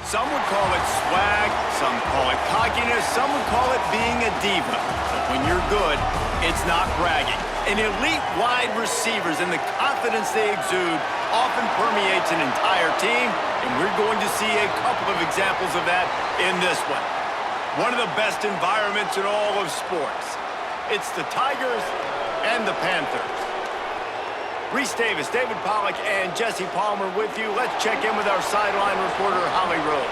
Some would call it swag, some call it cockiness, some would call it being a diva. But when you're good, it's not bragging. An elite wide receivers and the confidence they exude often permeates an entire team, and we're going to see a couple of examples of that in this one. One of the best environments in all of sports. It's the Tigers and the Panthers. Reese Davis, David Pollack, and Jesse Palmer with you. Let's check in with our sideline reporter, Holly Rowe.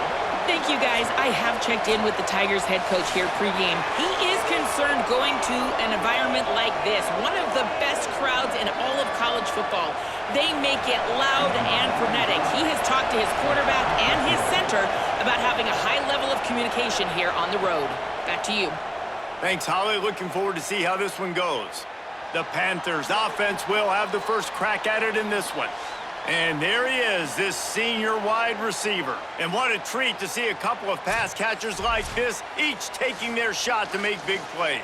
Thank you, guys. I have checked in with the Tigers head coach here pregame. He is concerned going to an environment like this, one of the best crowds in all of college football. They make it loud and frenetic. He has talked to his quarterback and his center about having a high level of communication here on the road. Back to you. Thanks, Holly. Looking forward to see how this one goes. The Panthers offense will have the first crack at it in this one. And there he is, this senior wide receiver. And what a treat to see a couple of pass catchers like this, each taking their shot to make big plays.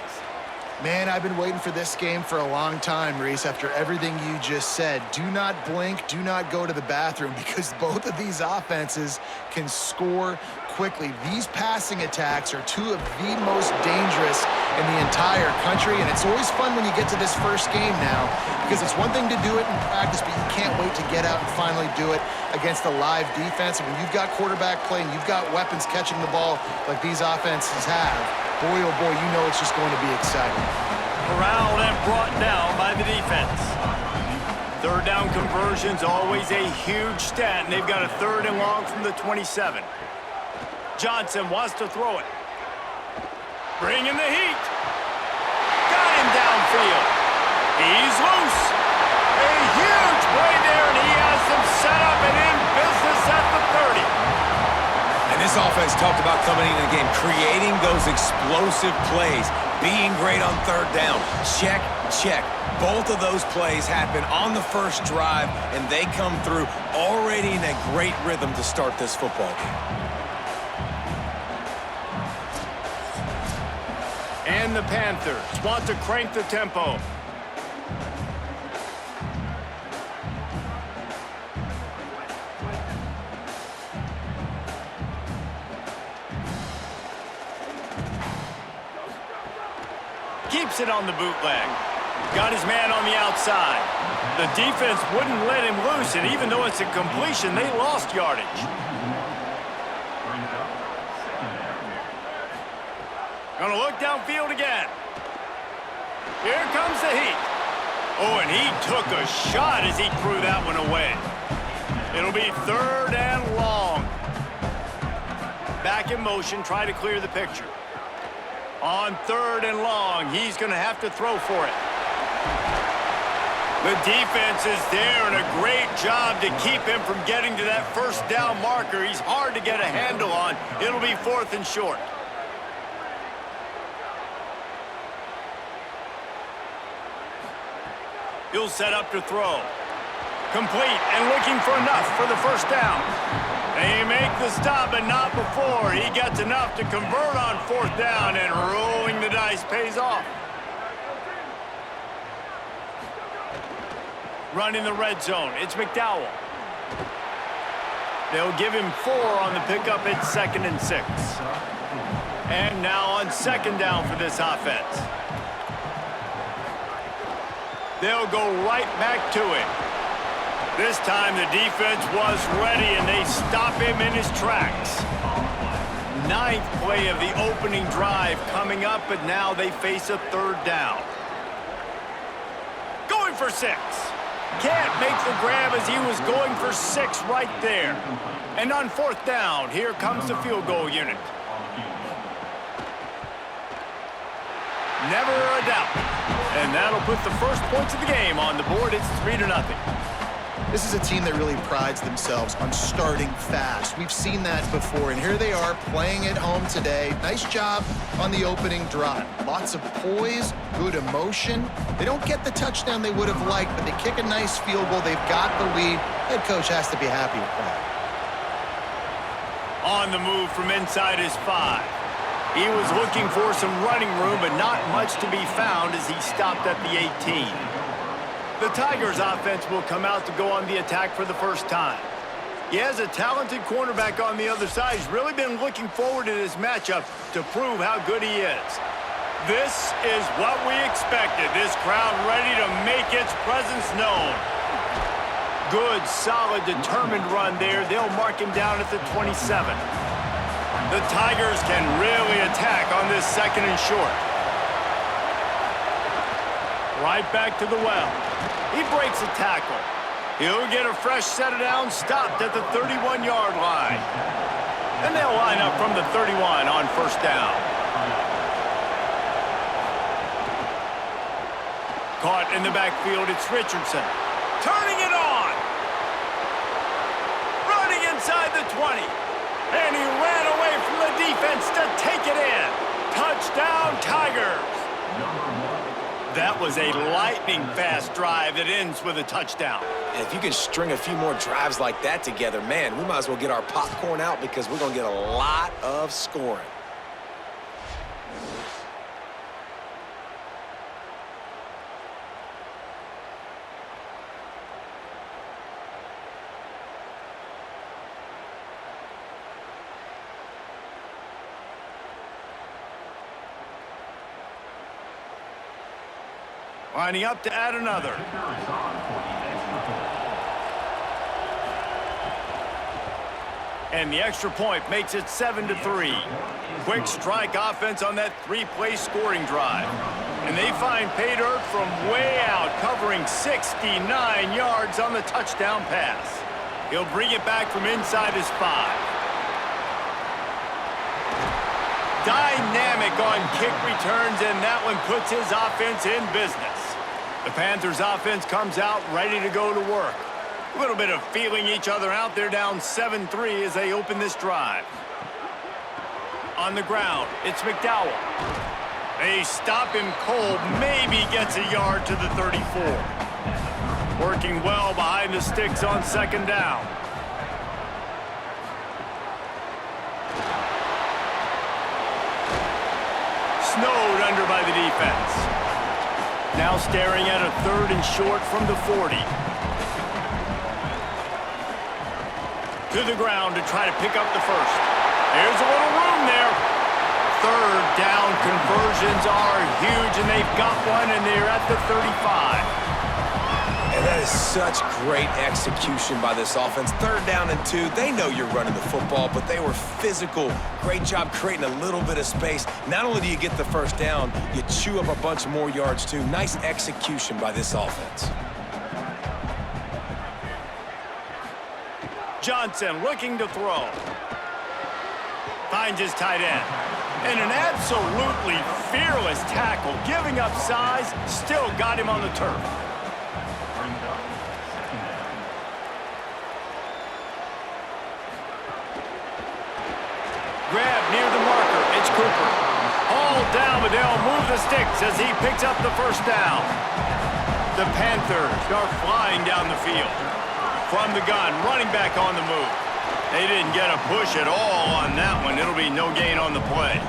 Man, I've been waiting for this game for a long time, Reese, after everything you just said. Do not blink, do not go to the bathroom, because both of these offenses can score quickly. These passing attacks are two of the most dangerous in the entire country, and it's always fun when you get to this first game now, because it's one thing to do it in practice, but you can't wait to get out and finally do it against a live defense. And when you've got quarterback play and you've got weapons catching the ball like these offenses have, boy, oh boy, you know it's just going to be exciting. Corralled and brought down by the defense. Third down conversion's always a huge stat, and they've got a 3rd and long from the 27. Johnson wants to throw it. Bringing the heat. Got him downfield. He's loose. A huge play there, and he has them set up and in business at the 30. And this offense talked about coming into the game, creating those explosive plays, being great on 3rd down. Check, check. Both of those plays happen on the first drive, and they come through already in a great rhythm to start this football game. And the Panthers want to crank the tempo. Keeps it on the bootleg. Got his man on the outside. The defense wouldn't let him loose, and even though it's a completion, they lost yardage. Gonna look downfield again. Here comes the heat. Oh, and he took a shot as he threw that one away. It'll be 3rd and long. Back in motion, try to clear the picture. On 3rd and long, he's gonna have to throw for it. The defense is there, and a great job to keep him from getting to that 1st down marker. He's hard to get a handle on. It'll be 4th and short. He'll set up to throw. Complete and looking for enough for the 1st down. They make the stop, but not before. He gets enough to convert on 4th down, and rolling the dice pays off. Running the red zone, it's McDowell. They'll give him 4 on the pickup. It's 2nd and 6. And now on 2nd down for this offense. They'll go right back to it. This time the defense was ready, and they stop him in his tracks. 9th play of the opening drive coming up, but now they face a 3rd down. Going for 6. Can't make the grab as he was going for 6 right there. And on 4th down, here comes the field goal unit. Never a doubt. And that'll put the first points of the game on the board. It's 3-0. This is a team that really prides themselves on starting fast. We've seen that before, and here they are playing at home today. Nice job on the opening drive. Lots of poise, good emotion. They don't get the touchdown they would have liked, but they kick a nice field goal. They've got the lead. Head coach has to be happy with that. On the move from inside his 5. He was looking for some running room, but not much to be found as he stopped at the 18. The Tigers offense will come out to go on the attack for the first time. He has a talented cornerback on the other side. He's really been looking forward to this matchup to prove how good he is. This is what we expected. This crowd ready to make its presence known. Good, solid, determined run there. They'll mark him down at the 27. The Tigers can really attack on this second and short. Right back to the well. He breaks a tackle. He'll get a fresh set of downs, stopped at the 31-yard line. And they'll line up from the 31 on first down. Caught in the backfield, it's Richardson. Turning it on. Running inside the 20. And he ran away from the defense to take it in. Touchdown, Tigers. That was a lightning-fast drive that ends with a touchdown. And if you can string a few more drives like that together, man, we might as well get our popcorn out because we're going to get a lot of scoring. Lining up to add another. And the extra point makes it 7-3. Quick strike offense on that three-play scoring drive. And they find pay dirt from way out, covering 69 yards on the touchdown pass. He'll bring it back from inside his 5. Dynamic on kick returns, and that one puts his offense in business. The Panthers' offense comes out ready to go to work. A little bit of feeling each other out. They're down 7-3 as they open this drive. On the ground, it's McDowell. They stop him cold, maybe gets a yard to the 34. Working well behind the sticks on second down. Snowed under by the defense. Now staring at a third and short from the 40. To the ground to try to pick up the first. There's a little room there. Third down conversions are huge, and they've got one, and they're at the 35. And that is such great execution by this offense. Third down and 2. They know you're running the football, but they were physical. Great job creating a little bit of space. Not only do you get the first down, you chew up a bunch more yards, too. Nice execution by this offense. Johnson looking to throw. Finds his tight end. And an absolutely fearless tackle, giving up size, still got him on the turf. Grab near the marker, it's Cooper. Hauled down, but they'll move the sticks as he picks up the first down. The Panthers are flying down the field. From the gun, running back on the move. They didn't get a push at all on that one. It'll be no gain on the play.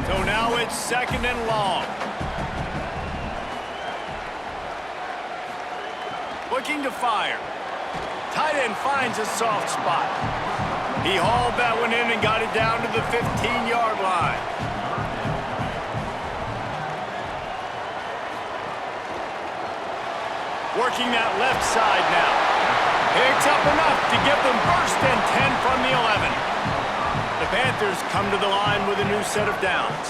So now it's second and long. Looking to fire. Tight end finds a soft spot. He hauled that one in and got it down to the 15-yard line. Working that left side now. Picks up enough to give them first and 10 from the 11. The Panthers come to the line with a new set of downs.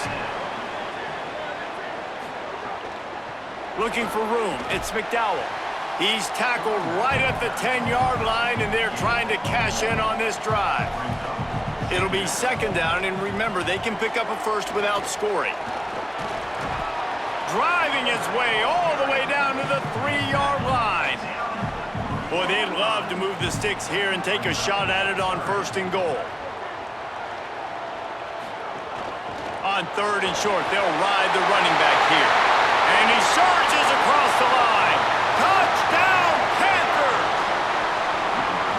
Looking for room, it's McDowell. He's tackled right at the 10-yard line, and they're trying to cash in on this drive. It'll be second down, and remember, they can pick up a first without scoring. Driving his way all the way down to the 3-yard line. Boy, they'd love to move the sticks here and take a shot at it on first and goal. On third and short, they'll ride the running back here. And he surges across the line. Touchdown, Panthers!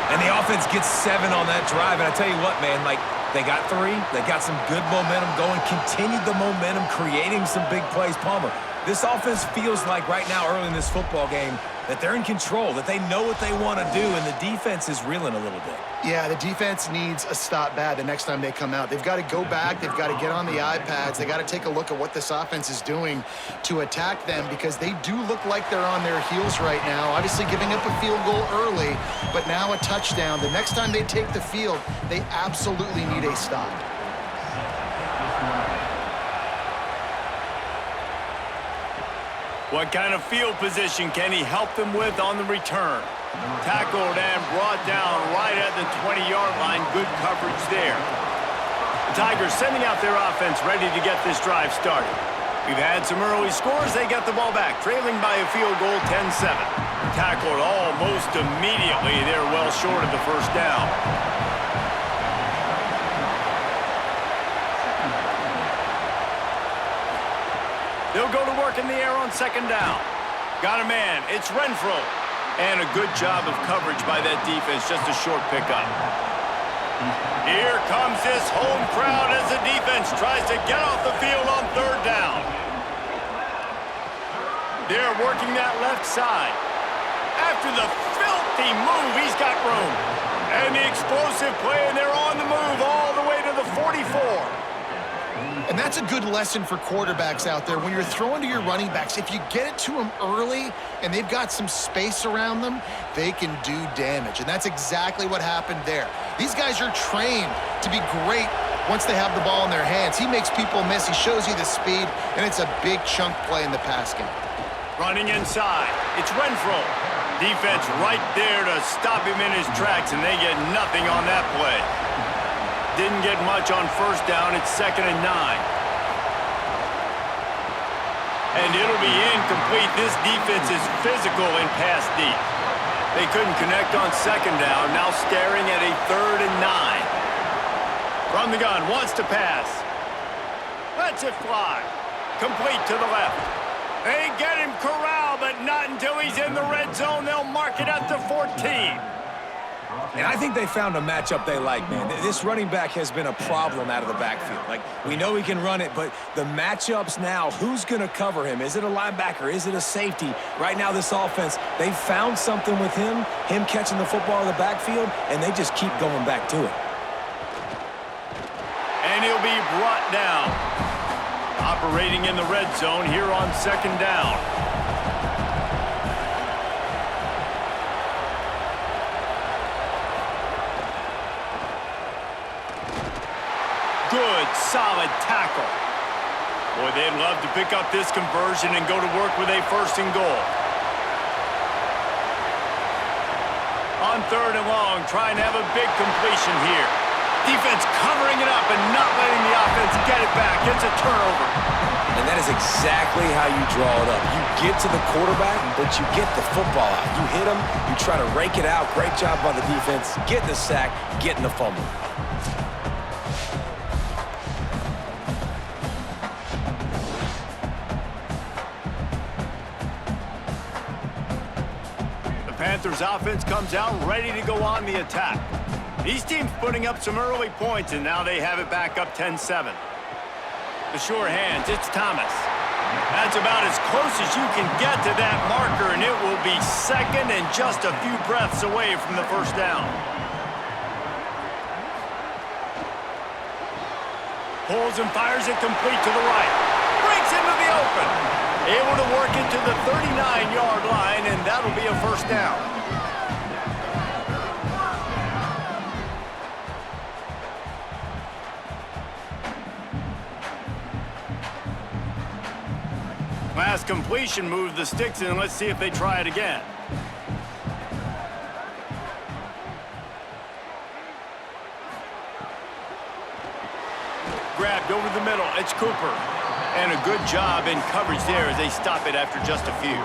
And the offense gets 7 on that drive. And I tell you what, man, like, they got 3. They got some good momentum going, continued the momentum, creating some big plays. Palmer, this offense feels like right now, early in this football game, that they're in control, that they know what they want to do, and the defense is reeling a little bit. Yeah, the defense needs a stop bad the next time they come out. They've got to go back. They've got to get on the iPads. They got to take a look at what this offense is doing to attack them, because they do look like they're on their heels right now. Obviously giving up a field goal early, but now a touchdown. The next time they take the field, they absolutely need a stop. What kind of field position can he help them with on the return? Tackled and brought down right at the 20-yard line. Good coverage there. The Tigers sending out their offense, ready to get this drive started. We've had some early scores. They get the ball back, trailing by a field goal, 10-7. Tackled almost immediately. They're well short of the first down. They'll go to work in the air on second down. Got a man. It's Renfro. And a good job of coverage by that defense. Just a short pickup. Here comes this home crowd as the defense tries to get off the field on third down. They're working that left side. After the filthy move, he's got room. And the explosive play, and they're on the move all the way to the 44. And that's a good lesson for quarterbacks out there. When you're throwing to your running backs, if you get it to them early and they've got some space around them, they can do damage. And that's exactly what happened there. These guys are trained to be great once they have the ball in their hands. He makes people miss. He shows you the speed, and it's a big chunk play in the pass game. Running inside. It's Renfro. Defense right there to stop him in his tracks, and they get nothing on that play. Didn't get much on first down. It's 2nd and 9. And it'll be incomplete. This defense is physical and pass deep. They couldn't connect on second down. Now staring at a 3rd and 9. From the gun, wants to pass. Lets it fly. Complete to the left. They get him corralled, but not until he's in the red zone. They'll mark it at the 14. And I think they found a matchup they like, man. This running back has been a problem out of the backfield. Like, we know he can run it, but the matchups now, who's going to cover him? Is it a linebacker? Is it a safety? Right now, this offense, they found something with him catching the football in the backfield, and they just keep going back to it. And he'll be brought down. Operating in the red zone here on second down. Good, solid tackle. Boy, they'd love to pick up this conversion and go to work with a 1st and goal. On 3rd and long, trying to have a big completion here. Defense covering it up and not letting the offense get it back. It's a turnover. And that is exactly how you draw it up. You get to the quarterback, but you get the football out. You hit him, you try to rake it out. Great job by the defense. Getting the sack, getting the fumble. Panthers offense comes out ready to go on the attack. These teams putting up some early points, and now they have it back up 10-7. The sure hands, it's Thomas. That's about as close as you can get to that marker, and it will be 2nd and just a few breaths away from the first down. Pulls and fires it complete to the right. Breaks into the open. Able to work it to the 39-yard line, and that'll be a first down. Last completion moved the Stix in. Let's see if they try it again. Grabbed over the middle. It's Cooper. And a good job in coverage there as they stop it after just a few.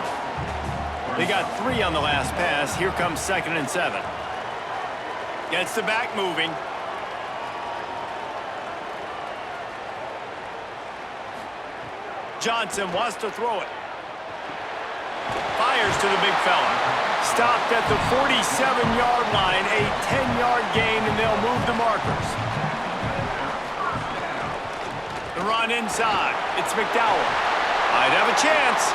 They got 3 on the last pass. Here comes 2nd and 7. Gets the back moving. Johnson wants to throw it. Fires to the big fella. Stopped at the 47-yard line. A 10-yard gain, and they'll move the markers. The run inside. It's McDowell. Might have a chance.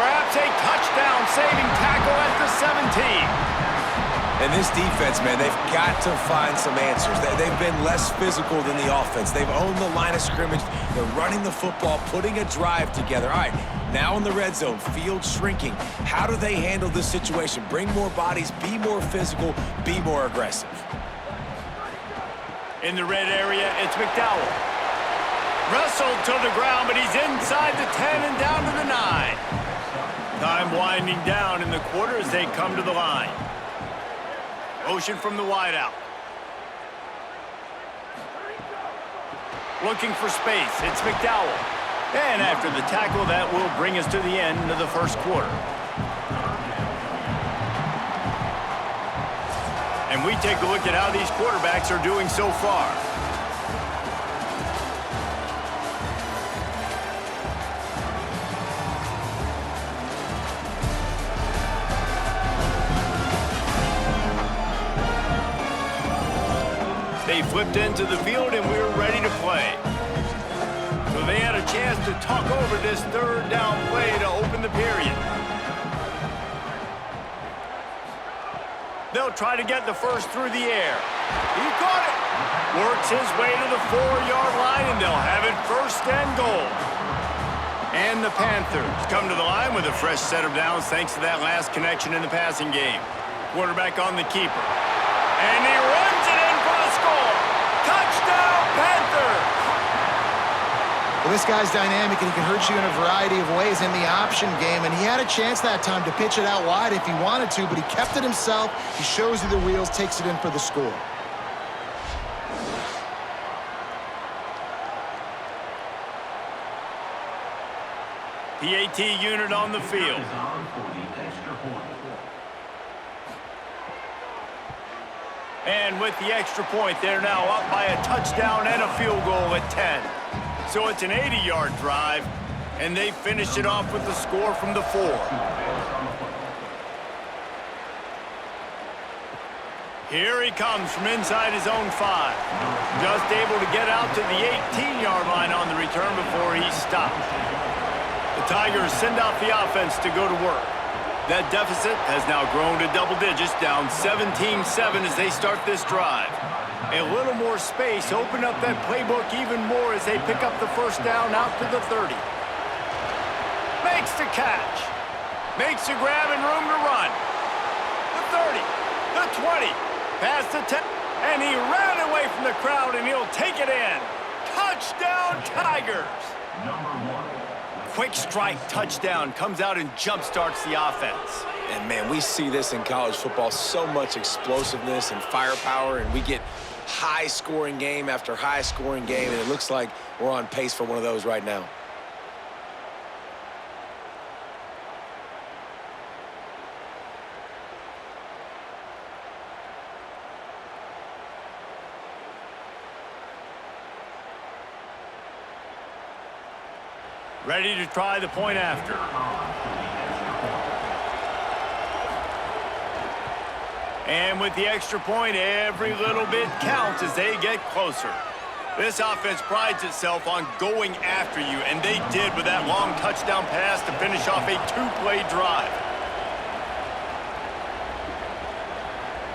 Perhaps It's a touchdown-saving tackle at the 17. And this defense, man, they've got to find some answers. They've been less physical than the offense. They've owned the line of scrimmage. They're running the football, putting a drive together. All right, now in the red zone, field shrinking. How do they handle this situation? Bring more bodies, be more physical, be more aggressive. In the red area, it's McDowell. Wrestled to the ground, but he's inside the 10 and down to the 9. Time winding down in the quarter as they come to the line. Motion from the wideout. Looking for space. It's McDowell. And after the tackle, that will bring us to the end of the first quarter. And we take a look at how these quarterbacks are doing so far. They flipped into the field and we were ready to play. So they had a chance to talk over this third down play to open the period. They'll try to get the first through the air. He caught it. Works his way to the 4-yard line and they'll have it first and goal. And the Panthers come to the line with a fresh set of downs thanks to that last connection in the passing game. Quarterback on the keeper. And he runs it in for the score. Touchdown, Panthers! Well, this guy's dynamic, and he can hurt you in a variety of ways in the option game, and he had a chance that time to pitch it out wide if he wanted to, but he kept it himself. He shows you the wheels, takes it in for the score. PAT unit on the field. And with the extra point, they're now up by a touchdown and a field goal at 10. So it's an 80-yard drive, and they finish it off with the score from the 4. Here he comes from inside his own 5. Just able to get out to the 18-yard line on the return before he stopped. The Tigers send out the offense to go to work. That deficit has now grown to double digits, down 17-7 as they start this drive. A little more space, open up that playbook even more as they pick up the first down out to the 30. Makes the catch. Makes the grab and room to run. The 30, the 20, past the 10, and he ran away from the crowd and he'll take it in. Touchdown, Tigers! Quick strike touchdown comes out and jump-starts the offense. And, man, we see this in college football, so much explosiveness and firepower, and we get high-scoring game after high-scoring game, and it looks like we're on pace for one of those right now. Ready to try the point after. And with the extra point, every little bit counts as they get closer. This offense prides itself on going after you, and they did with that long touchdown pass to finish off a 2-play drive.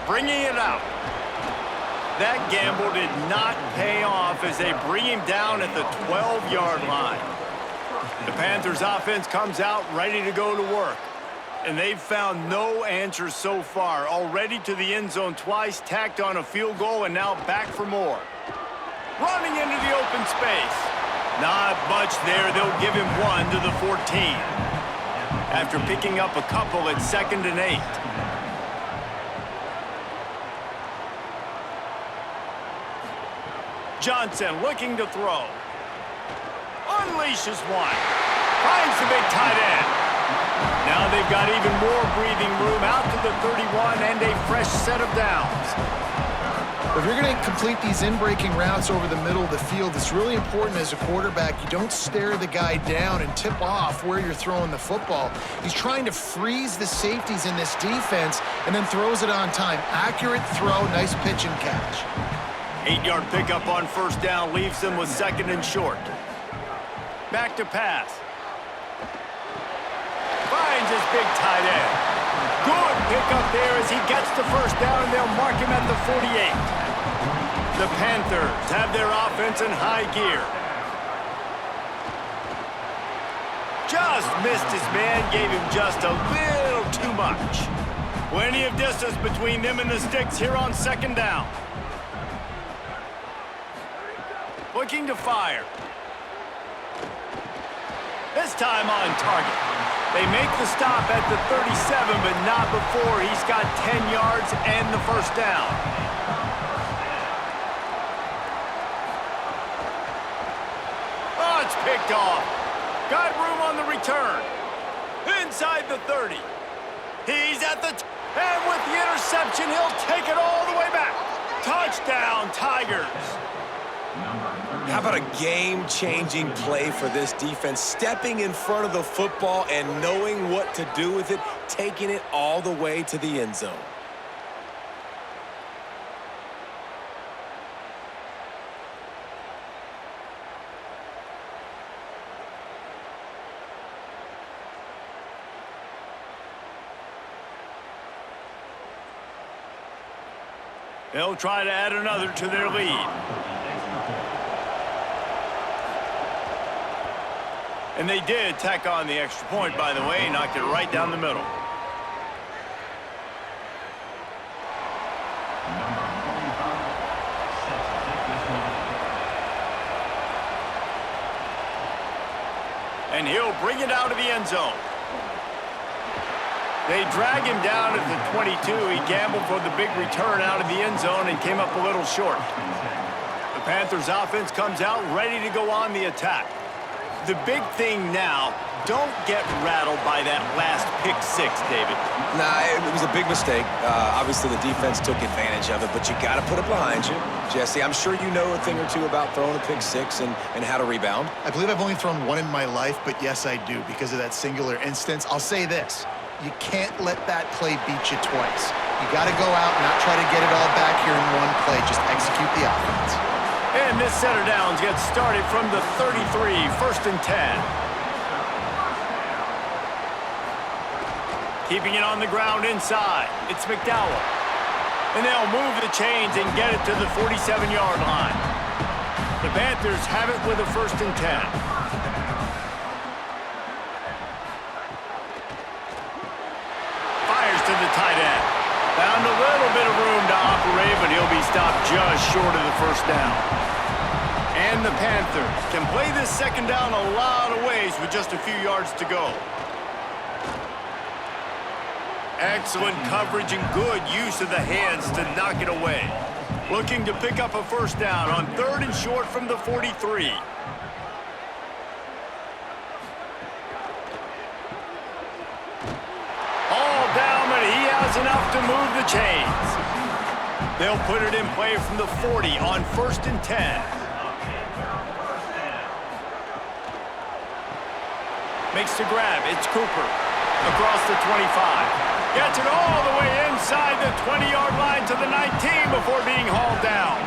Bringing it out. That gamble did not pay off as they bring him down at the 12-yard line. The Panthers offense comes out ready to go to work. And they've found no answers so far. Already to the end zone twice, tacked on a field goal, and now back for more. Running into the open space. Not much there. They'll give him 1 to the 14. After picking up a couple at 2nd and 8. Johnson looking to throw. Unleashes one. Finds the big tight end. Now they've got even more breathing room out to the 31 and a fresh set of downs. If you're going to complete these in-breaking routes over the middle of the field, it's really important as a quarterback you don't stare the guy down and tip off where you're throwing the football. He's trying to freeze the safeties in this defense and then throws it on time. Accurate throw, nice pitch and catch. 8-yard pickup on first down leaves them with 2nd and short. Back to pass. Fires finds his big tight end. Good pickup there as he gets the first down, and they'll mark him at the 48. The Panthers have their offense in high gear. Just missed his man, gave him just a little too much. Plenty of distance between them and the Stix here on second down. Looking to fire. This time on target. They make the stop at the 37, but not before he's got 10 yards and the first down. Oh, it's picked off. Got room on the return. Inside the 30. He's at the... and with the interception, he'll take it all the way back. Touchdown, Tigers. How about a game-changing play for this defense? Stepping in front of the football and knowing what to do with it, taking it all the way to the end zone. They'll try to add another to their lead. And they did tack on the extra point, by the way, knocked it right down the middle. And he'll bring it out of the end zone. They drag him down at the 22. He gambled for the big return out of the end zone and came up a little short. The Panthers offense comes out ready to go on the attack. The big thing now, don't get rattled by that last pick six, David. Nah, it was a big mistake. Obviously, the defense took advantage of it, but you got to put it behind you. Jesse, I'm sure you know a thing or two about throwing a pick six and how to rebound. I believe I've only thrown one in my life, but yes, I do because of that singular instance. I'll say this. You can't let that play beat you twice. You got to go out and not try to get it all back here in one play. Just execute the offense. And this center downs gets started from the 33, first and 10. Keeping it on the ground inside, it's McDowell. And they'll move the chains and get it to the 47-yard line. The Panthers have it with a first and 10. To the tight end. Found a little bit of room to operate, but he'll be stopped just short of the first down. And the Panthers can play this second down a lot of ways with just a few yards to go. Excellent coverage and good use of the hands to knock it away. Looking to pick up a first down on third and short from the 43. Enough to move the chains. They'll put it in play from the 40 on first and 10. Makes the grab. It's Cooper across the 25. Gets it all the way inside the 20-yard line to the 19 before being hauled down.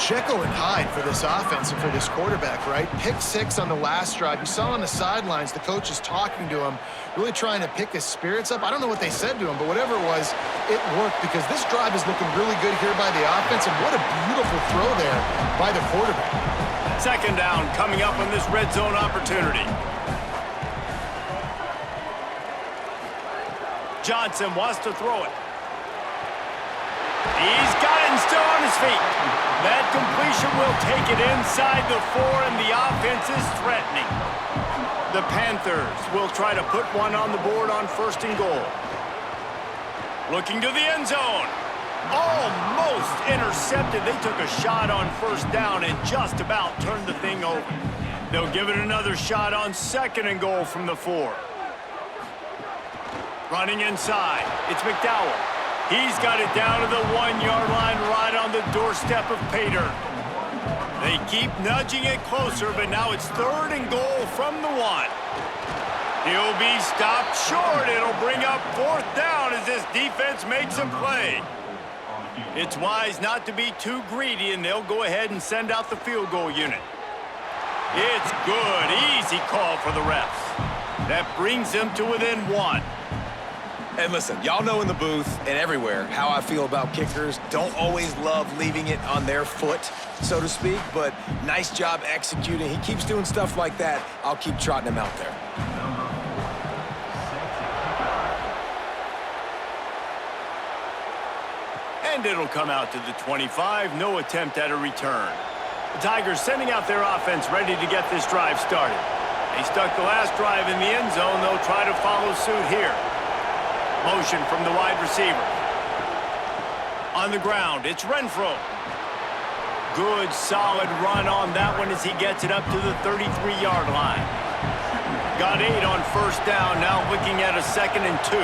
Jekyll and Hyde for this offense and for this quarterback, right? Pick six on the last drive. You saw on the sidelines the coach is talking to him, really trying to pick his spirits up. I don't know what they said to him, but whatever it was, it worked because this drive is looking really good here by the offense, and what a beautiful throw there by the quarterback. Second down coming up on this red zone opportunity. Johnson wants to throw it. He's got it and still on his feet. That completion will take it inside the 4, and the offense is threatening. The Panthers will try to put one on the board on first and goal. Looking to the end zone. Almost intercepted. They took a shot on first down and just about turned the thing over. They'll give it another shot on second and goal from the 4. Running inside, it's McDowell. He's got it down to the 1-yard line right on the doorstep of Pater. They keep nudging it closer, but now it's third and goal from the 1. He'll be stopped short. It'll bring up fourth down as this defense makes a play. It's wise not to be too greedy, and they'll go ahead and send out the field goal unit. It's good. Easy call for the refs. That brings them to within 1. And listen, y'all know in the booth and everywhere how I feel about kickers. Don't always love leaving it on their foot, so to speak, but nice job executing. He keeps doing stuff like that. I'll keep trotting him out there. And it'll come out to the 25. No attempt at a return. The Tigers sending out their offense ready to get this drive started. They stuck the last drive in the end zone. They'll try to follow suit here. Motion from the wide receiver. On the ground, it's Renfro. Good, solid run on that one as he gets it up to the 33-yard line. Got 8 on first down, now looking at a 2nd and 2.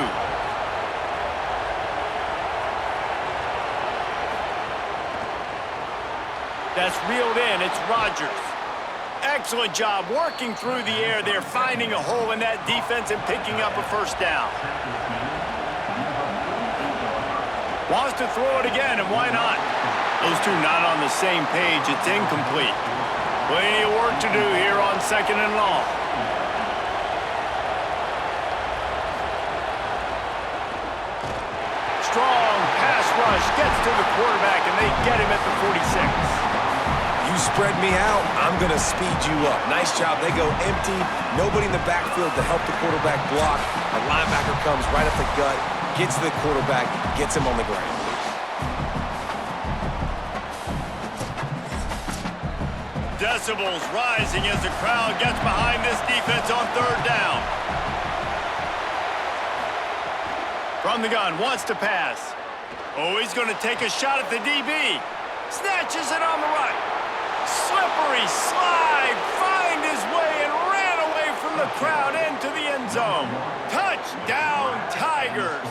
That's reeled in, it's Rodgers. Excellent job working through the air there, finding a hole in that defense and picking up a first down. Wants to throw it again, and why not? Those two not on the same page. It's incomplete. Plenty of work to do here on 2nd and long. Strong pass rush gets to the quarterback, and they get him at the 46. You spread me out, I'm going to speed you up. Nice job. They go empty. Nobody in the backfield to help the quarterback block. A linebacker comes right up the gut, gets to the quarterback, gets him on the ground. Decibels rising as the crowd gets behind this defense on 3rd down. From the gun, wants to pass. Oh, he's going to take a shot at the DB. Snatches it on the right. Slippery slide, find his way and ran away from the crowd into the end zone. Touchdown, Tigers.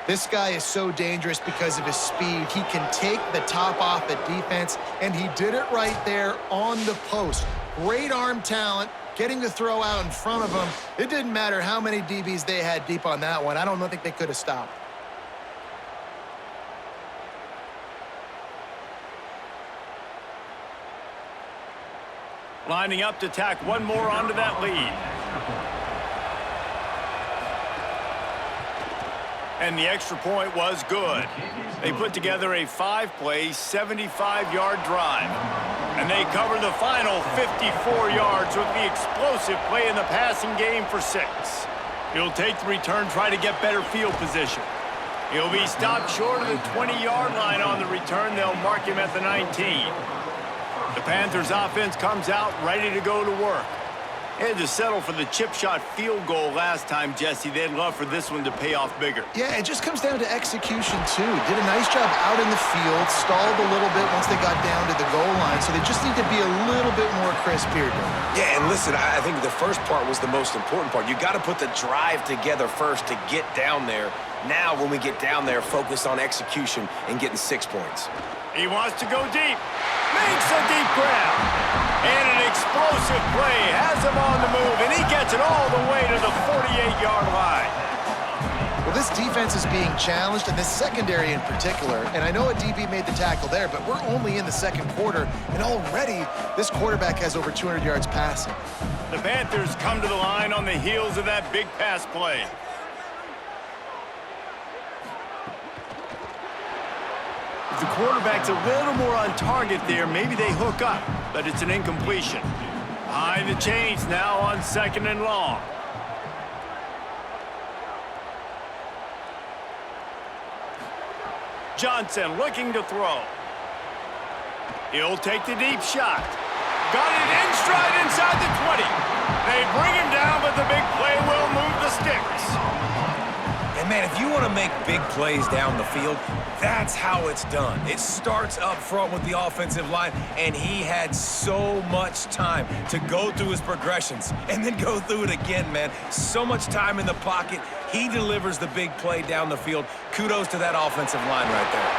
This guy is so dangerous because of his speed. He can take the top off the defense, and he did it right there on the post. Great arm talent, getting the throw out in front of him. It didn't matter how many DBs they had deep on that one. I don't think they could have stopped. Lining up to tack one more onto that lead. And the extra point was good. They put together a 5-play, 75-yard drive. And they cover the final 54 yards with the explosive play in the passing game for 6. He'll take the return, try to get better field position. He'll be stopped short of the 20-yard line on the return. They'll mark him at the 19. The Panthers offense comes out ready to go to work. They had to settle for the chip shot field goal last time, Jesse. They'd love for this one to pay off bigger. Yeah, it just comes down to execution, too. Did a nice job out in the field, stalled a little bit once they got down to the goal line, so they just need to be a little bit more crisp here. Yeah, and listen, I think the first part was the most important part. You got to put the drive together first to get down there. Now, when we get down there, focus on execution and getting 6 points. He wants to go deep. Makes a deep grab. And an explosive play has him on the move, and he gets it all the way to the 48-yard line. Well, this defense is being challenged, and this secondary in particular, and I know a DB made the tackle there, but we're only in the 2nd quarter, and already this quarterback has over 200 yards passing. The Panthers come to the line on the heels of that big pass play. If the quarterback's a little more on target there, maybe they hook up, but it's an incompletion. Behind the chains now on 2nd and long. Johnson looking to throw. He'll take the deep shot. Got it in stride inside the 20. They bring him down, but the big play will move the Stix. And, man, if you want to make big plays down the field, that's how it's done. It starts up front with the offensive line, and he had so much time to go through his progressions and then go through it again, man. So much time in the pocket. He delivers the big play down the field. Kudos to that offensive line right there.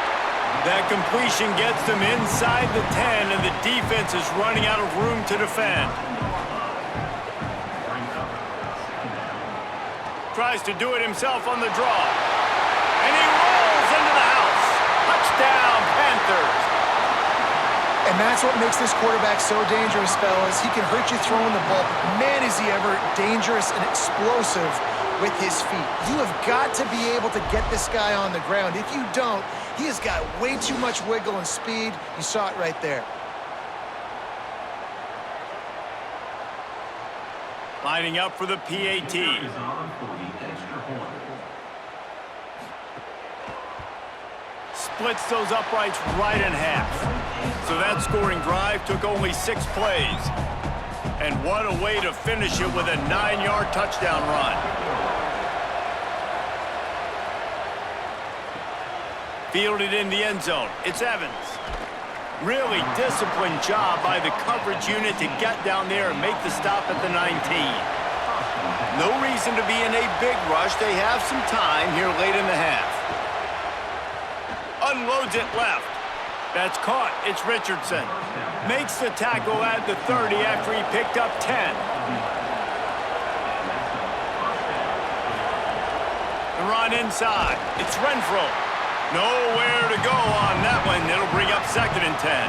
That completion gets them inside the 10, and the defense is running out of room to defend. Tries to do it himself on the draw. And he rolls into the house. Touchdown, Panthers. And that's what makes this quarterback so dangerous, fellas. He can hurt you throwing the ball. Man, is he ever dangerous and explosive with his feet. You have got to be able to get this guy on the ground. If you don't, he has got way too much wiggle and speed. You saw it right there. Lining up for the PAT. Splits those uprights right in half. So that scoring drive took only 6 plays. And what a way to finish it with a 9-yard touchdown run. Fielded in the end zone. It's Evans. Really disciplined job by the coverage unit to get down there and make the stop at the 19. No reason to be in a big rush. They have some time here late in the half. Unloads it left. That's caught. It's Richardson. Makes the tackle at the 30 after he picked up 10. The run inside. It's Renfro. Nowhere to go on that one. It'll bring up 2nd and 10.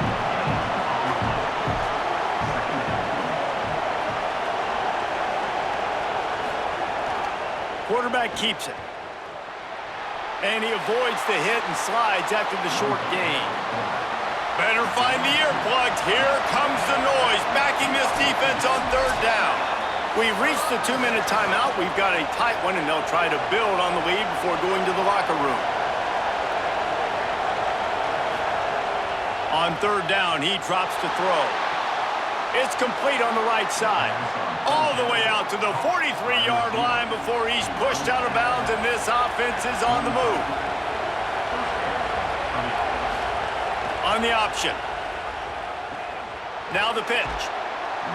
Quarterback keeps it. And he avoids the hit and slides after the short gain. Better find the earplugs. Here comes the noise, backing this defense on 3rd down. We've reached the 2-minute timeout. We've got a tight one, and they'll try to build on the lead before going to the locker room. On 3rd down, he drops to throw. It's complete on the right side. All the way out to the 43-yard line before he's pushed out of bounds, and this offense is on the move. On the option. Now the pitch.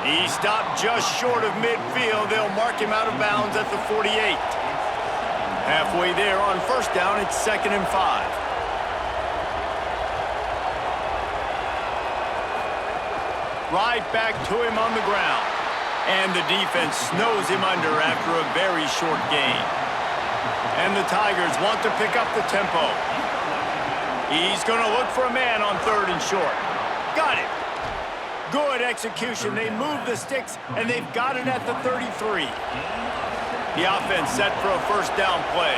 He stopped just short of midfield. They'll mark him out of bounds at the 48. Halfway there on 1st down, it's 2nd and 5. Right back to him on the ground. And the defense snows him under after a very short gain. And the Tigers want to pick up the tempo. He's going to look for a man on 3rd and short. Got it. Good execution. They move the sticks, and they've got it at the 33. The offense set for a 1st down play.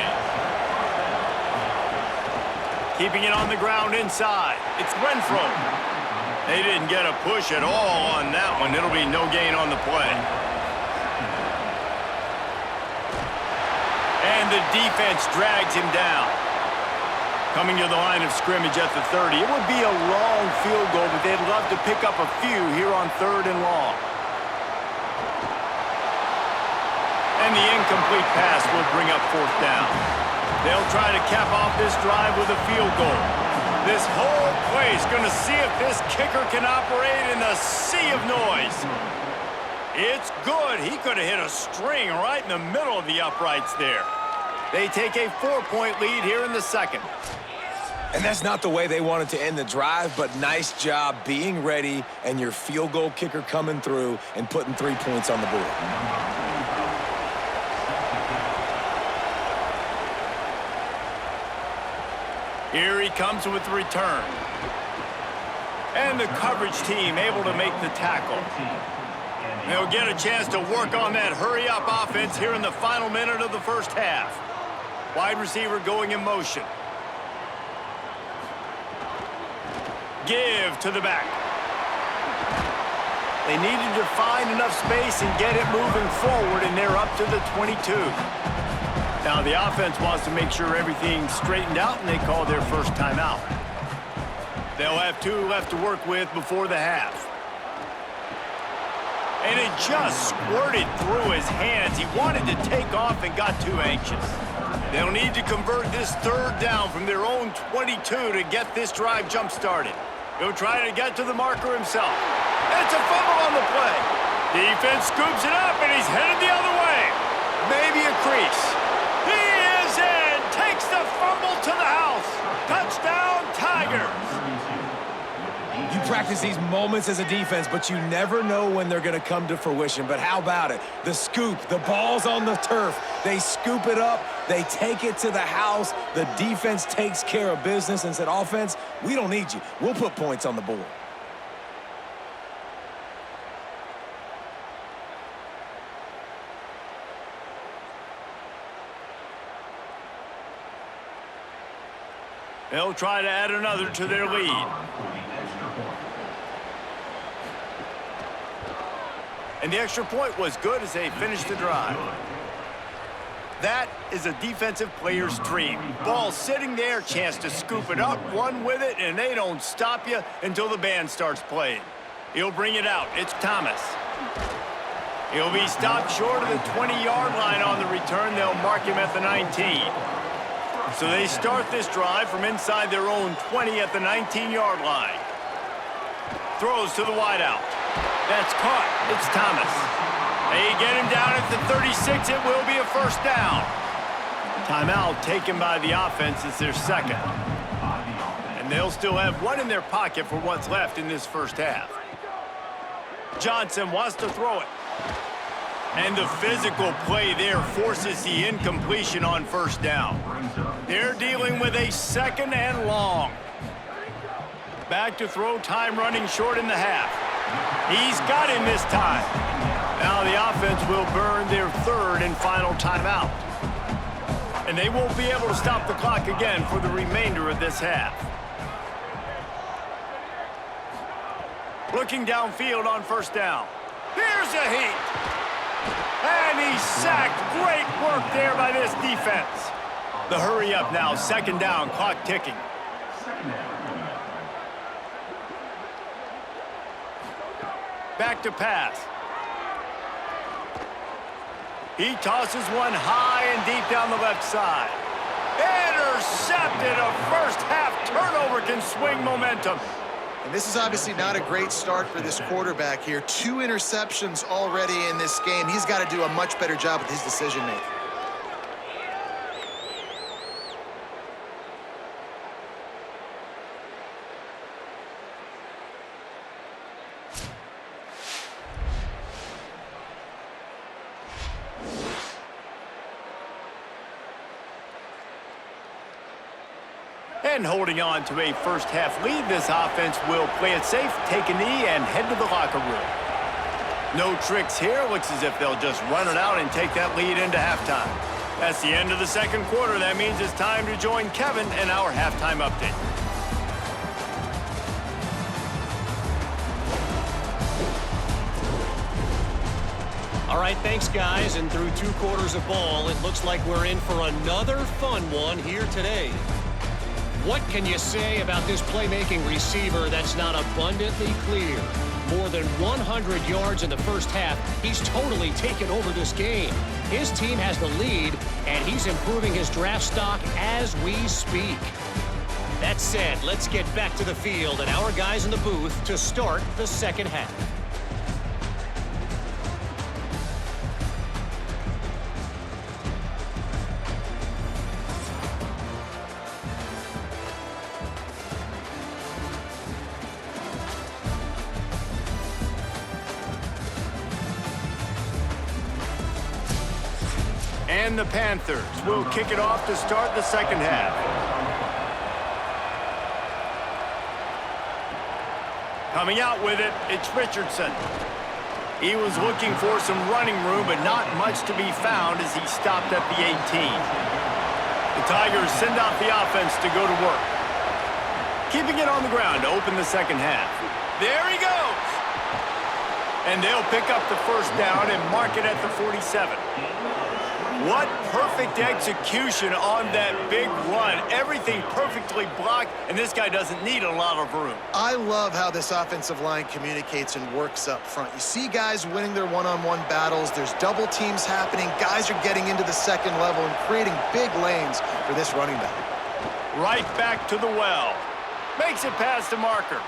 Keeping it on the ground inside. It's Renfro. They didn't get a push at all on that one. It'll be no gain on the play. And the defense drags him down. Coming to the line of scrimmage at the 30. It would be a long field goal, but they'd love to pick up a few here on 3rd and long. And the incomplete pass will bring up 4th down. They'll try to cap off this drive with a field goal. This whole play is going to see if this kicker can operate in the sea of noise. It's good. He could have hit a string right in the middle of the uprights there. They take a 4-point lead here in the 2nd. And that's not the way they wanted to end the drive, but nice job being ready and your field goal kicker coming through and putting 3 points on the board. Here he comes with the return. And the coverage team able to make the tackle. They'll get a chance to work on that hurry-up offense here in the final minute of the 1st half. Wide receiver going in motion. Give to the back. They needed to find enough space and get it moving forward, and they're up to the 22. Now the offense wants to make sure everything's straightened out, and they call their 1st timeout. They'll have 2 left to work with before the half. And it just squirted through his hands. He wanted to take off and got too anxious. They'll need to convert this 3rd down from their own 22 to get this drive jump-started. He'll try to get to the marker himself. It's a fumble on the play. Defense scoops it up, and he's headed the other way. Maybe a crease. He is in! Takes the fumble to the house. Touchdown, Tigers! You practice these moments as a defense, but you never know when they're going to come to fruition. But how about it? The scoop, the ball's on the turf. They scoop it up. They take it to the house. The defense takes care of business and said, offense, we don't need you. We'll put points on the board. They'll try to add another to their lead. And the extra point was good as they finished the drive. That is a defensive player's dream. Ball sitting there, chance to scoop it up, run with it, and they don't stop you until the band starts playing. He'll bring it out. It's Thomas. He'll be stopped short of the 20-yard line on the return. They'll mark him at the 19. So they start this drive from inside their own 20 at the 19-yard line. Throws to the wideout. That's caught. It's Thomas. They get him down at the 36. It will be a first down. Timeout taken by the offense. It's their second. And they'll still have one in their pocket for what's left in this first half. Johnson wants to throw it. And the physical play there forces the incompletion on first down. They're dealing with a second and long. Back to throw, time running short in the half. He's got him this time. Now the offense will burn their third and final timeout. And they won't be able to stop the clock again for the remainder of this half. Looking downfield on first down. Here's a heat. And he's sacked. Great work there by this defense. The hurry up now, second down, clock ticking. Back to pass. He tosses one high and deep down the left side. Intercepted. A first half turnover can swing momentum. And this is obviously not a great start for this quarterback here. 2 interceptions already in this game. He's got to do a much better job with his decision-making. And holding on to a first-half lead, this offense will play it safe, take a knee, and head to the locker room. No tricks here. Looks as if they'll just run it out and take that lead into halftime. That's the end of the second quarter. That means it's time to join Kevin in our halftime update. All right, thanks, guys. And through 2 quarters of ball, it looks like we're in for another fun one here today. What can you say about this playmaking receiver that's not abundantly clear? More than 100 yards in the first half. He's totally taken over this game. His team has the lead, and he's improving his draft stock as we speak. That said, let's get back to the field and our guys in the booth to start the second half. And the Panthers will kick it off to start the second half. Coming out with it, it's Richardson. He was looking for some running room, but not much to be found as he stopped at the 18. The Tigers send out the offense to go to work. Keeping it on the ground to open the second half. There he goes! And they'll pick up the first down and mark it at the 47. What perfect execution on that big run. Everything perfectly blocked, and this guy doesn't need a lot of room. I love how this offensive line communicates and works up front. You see guys winning their one-on-one battles. There's double teams happening. Guys are getting into the second level and creating big lanes for this running back. Right back to the well. Makes it past the marker.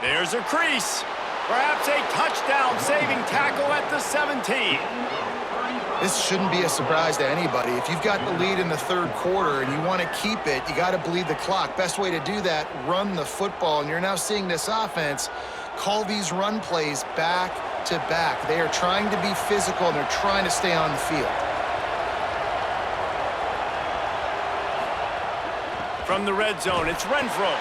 There's a crease. Perhaps a touchdown-saving tackle at the 17. This shouldn't be a surprise to anybody. If you've got the lead in the third quarter and you want to keep it, you got to bleed the clock. Best way to do that, run the football. And you're now seeing this offense call these run plays back to back. They are trying to be physical, and they're trying to stay on the field. From the red zone, it's Renfro.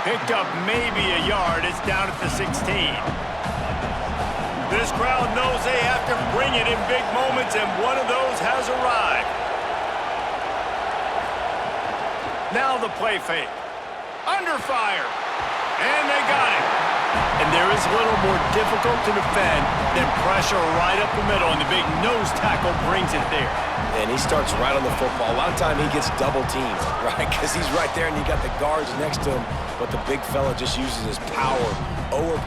Picked up maybe a yard. It's down at the 16. This crowd knows they have to bring it in big moments, and one of those has arrived. Now the play fake. Under fire. And they got it. And there is a little more difficult to defend than pressure right up the middle, and the big nose tackle brings it there. And he starts right on the football. A lot of time he gets double teamed, right? Because he's right there and you got the guards next to him, but the big fella just uses his power,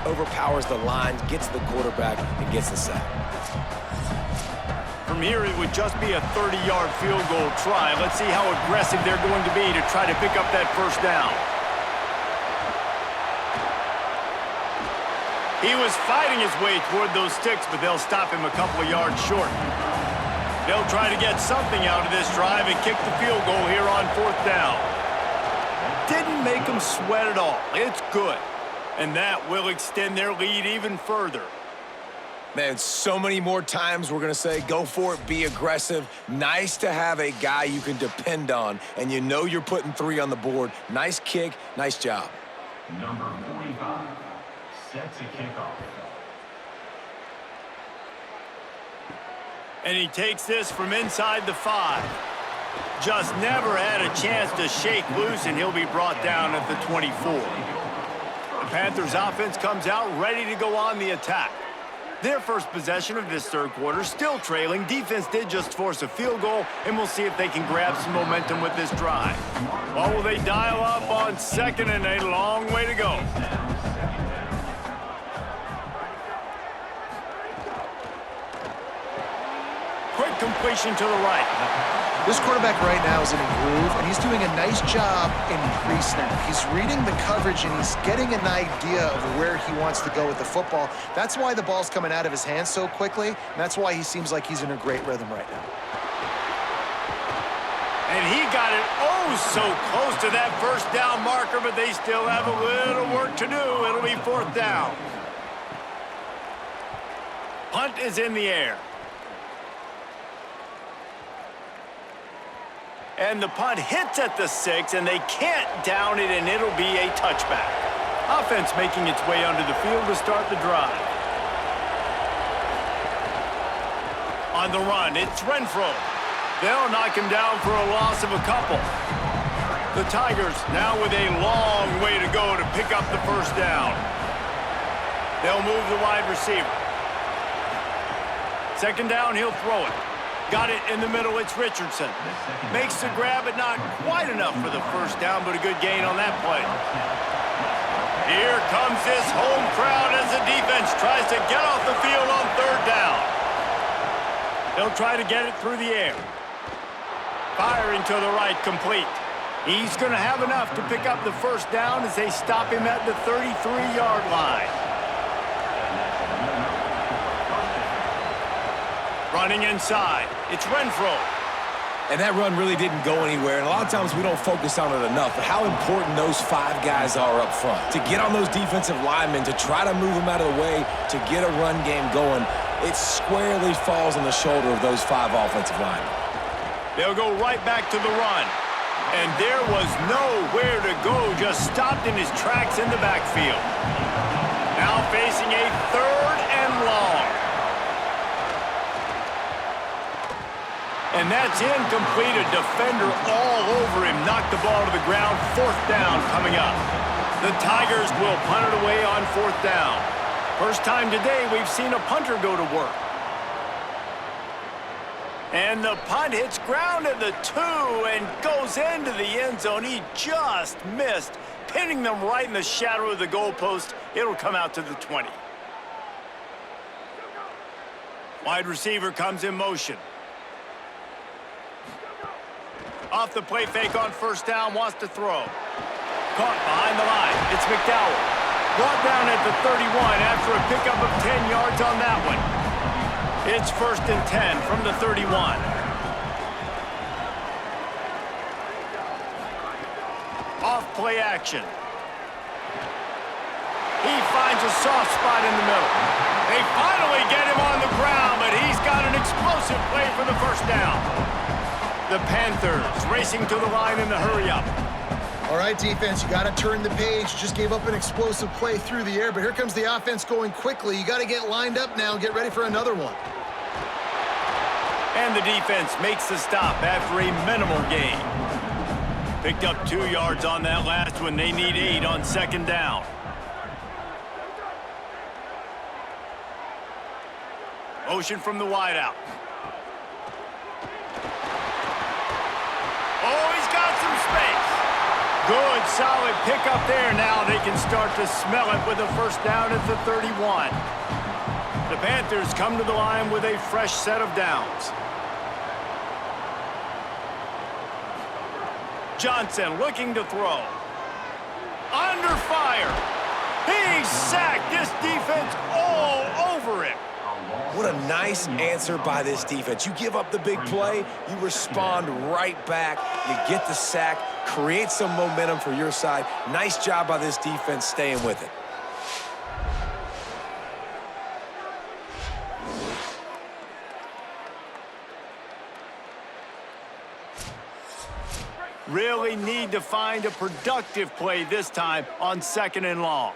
overpowers the line, gets the quarterback, and gets the sack. From here, it would just be a 30-yard field goal try. Let's see how aggressive they're going to be to try to pick up that first down. He was fighting his way toward those sticks, but they'll stop him a couple of yards short. They'll try to get something out of this drive and kick the field goal here on fourth down. Didn't make them sweat at all. It's good. And that will extend their lead even further. Man, so many more times we're going to say, go for it, be aggressive. Nice to have a guy you can depend on, and you know you're putting 3 on the board. Nice kick, nice job. Number 45 sets a kickoff. And he takes this from inside the 5. Just never had a chance to shake loose, and he'll be brought down at the 24. The Panthers offense comes out ready to go on the attack. Their first possession of this third quarter, still trailing. Defense did just force a field goal, and we'll see if they can grab some momentum with this drive. Or will they dial up on second and a long way to go? Quick completion to the right. This quarterback right now is in a groove, and he's doing a nice job in pre-snap. He's reading the coverage, and he's getting an idea of where he wants to go with the football. That's why the ball's coming out of his hands so quickly, and that's why he seems like he's in a great rhythm right now. And he got it so close to that first down marker, but they still have a little work to do. It'll be fourth down. Punt is in the air. And the punt hits at the 6, and they can't down it, and it'll be a touchback. Offense making its way under the field to start the drive. On the run, it's Renfro. They'll knock him down for a loss of a couple. The Tigers now with a long way to go to pick up the first down. They'll move the wide receiver. Second down, he'll throw it. Got it in the middle, it's Richardson. Makes the grab, but not quite enough for the first down, but a good gain on that play. Here comes this home crowd as the defense tries to get off the field on third down. They'll try to get it through the air. Firing to the right, complete. He's going to have enough to pick up the first down as they stop him at the 33-yard line. Running inside, it's Renfro. And that run really didn't go anywhere, and a lot of times we don't focus on it enough, but how important those 5 guys are up front. To get on those defensive linemen, to try to move them out of the way, to get a run game going, it squarely falls on the shoulder of those 5 offensive linemen. They'll go right back to the run. And there was nowhere to go, just stopped in his tracks in the backfield. Now facing a 3rd and long. And that's incomplete. A defender all over him. Knocked the ball to the ground. Fourth down coming up. The Tigers will punt it away on fourth down. First time today we've seen a punter go to work. And the punt hits ground at the 2 and goes into the end zone. He just missed, pinning them right in the shadow of the goalpost. It'll come out to the 20. Wide receiver comes in motion. Off the play fake on first down, wants to throw. Caught behind the line. It's McDowell. Brought down at the 31 after a pickup of 10 yards on that one. It's 1st and 10 from the 31. Off play action. He finds a soft spot in the middle. They finally get him on the ground, but he's got an explosive play for the first down. The Panthers racing to the line in the hurry-up. All right, defense, you got to turn the page. Just gave up an explosive play through the air, but here comes the offense going quickly. You got to get lined up now and get ready for another one. And the defense makes the stop after a minimal gain. Picked up 2 yards on that last one. They need 8 on second down. Motion from the wideout. Oh, he's got some space. Good, solid pickup there. Now they can start to smell it with a first down at the 31. The Panthers come to the line with a fresh set of downs. Johnson looking to throw. Under fire. He's sacked. This defense all over it. What a nice answer by this defense. You give up the big play, you respond right back, you get the sack, create some momentum for your side. Nice job by this defense staying with it. Really need to find a productive play this time on second and long.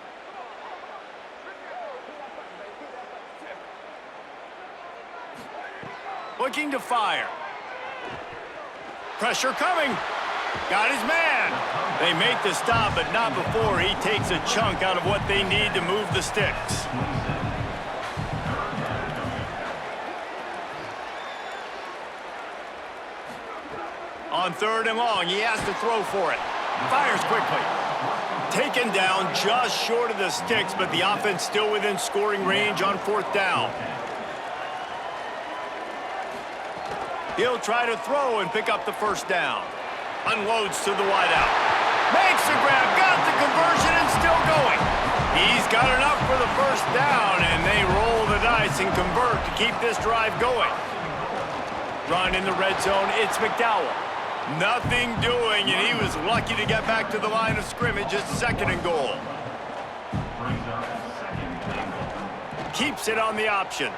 Looking to fire. Pressure coming. Got his man. They make the stop, but not before he takes a chunk out of what they need to move the sticks. On third and long, he has to throw for it. Fires quickly. Taken down just short of the sticks, but the offense still within scoring range on fourth down. He'll try to throw and pick up the first down. Unloads to the wideout. Makes the grab, got the conversion, and still going. He's got enough for the first down, and they roll the dice and convert to keep this drive going. Run in the red zone, it's McDowell. Nothing doing, and he was lucky to get back to the line of scrimmage at second and goal. Keeps it on the option.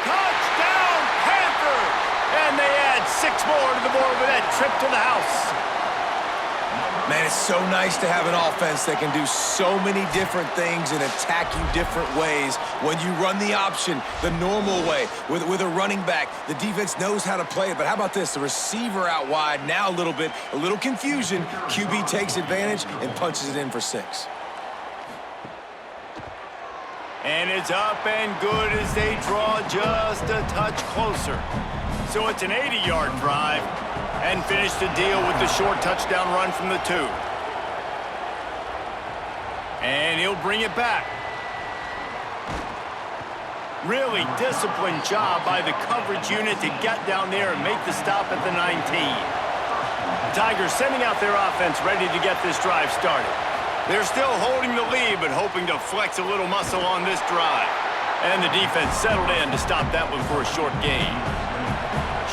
Touchdown, Panthers! And they add 6 more to the board with that trip to the house. Man, it's so nice to have an offense that can do so many different things and attack you different ways. When you run the option the normal way with a running back, the defense knows how to play it. But how about this? The receiver out wide, now a little confusion. QB takes advantage and punches it in for 6. And it's up and good as they draw just a touch closer. So it's an 80-yard drive, and finish the deal with the short touchdown run from the 2. And he'll bring it back. Really disciplined job by the coverage unit to get down there and make the stop at the 19. The Tigers sending out their offense ready to get this drive started. They're still holding the lead, but hoping to flex a little muscle on this drive. And the defense settled in to stop that one for a short gain.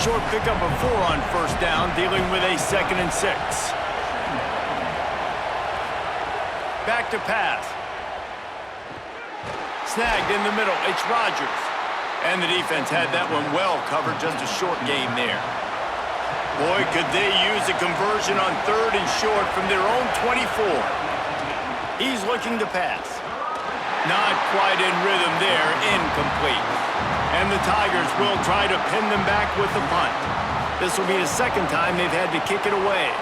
Short pickup of 4 on first down, dealing with a 2nd and 6. Back to pass. Snagged in the middle, it's Rodgers. And the defense had that one well covered, just a short game there. Boy, could they use a conversion on third and short from their own 24. He's looking to pass. Not quite in rhythm there, incomplete. And the Tigers will try to pin them back with the punt. This will be the 2nd time they've had to kick it away.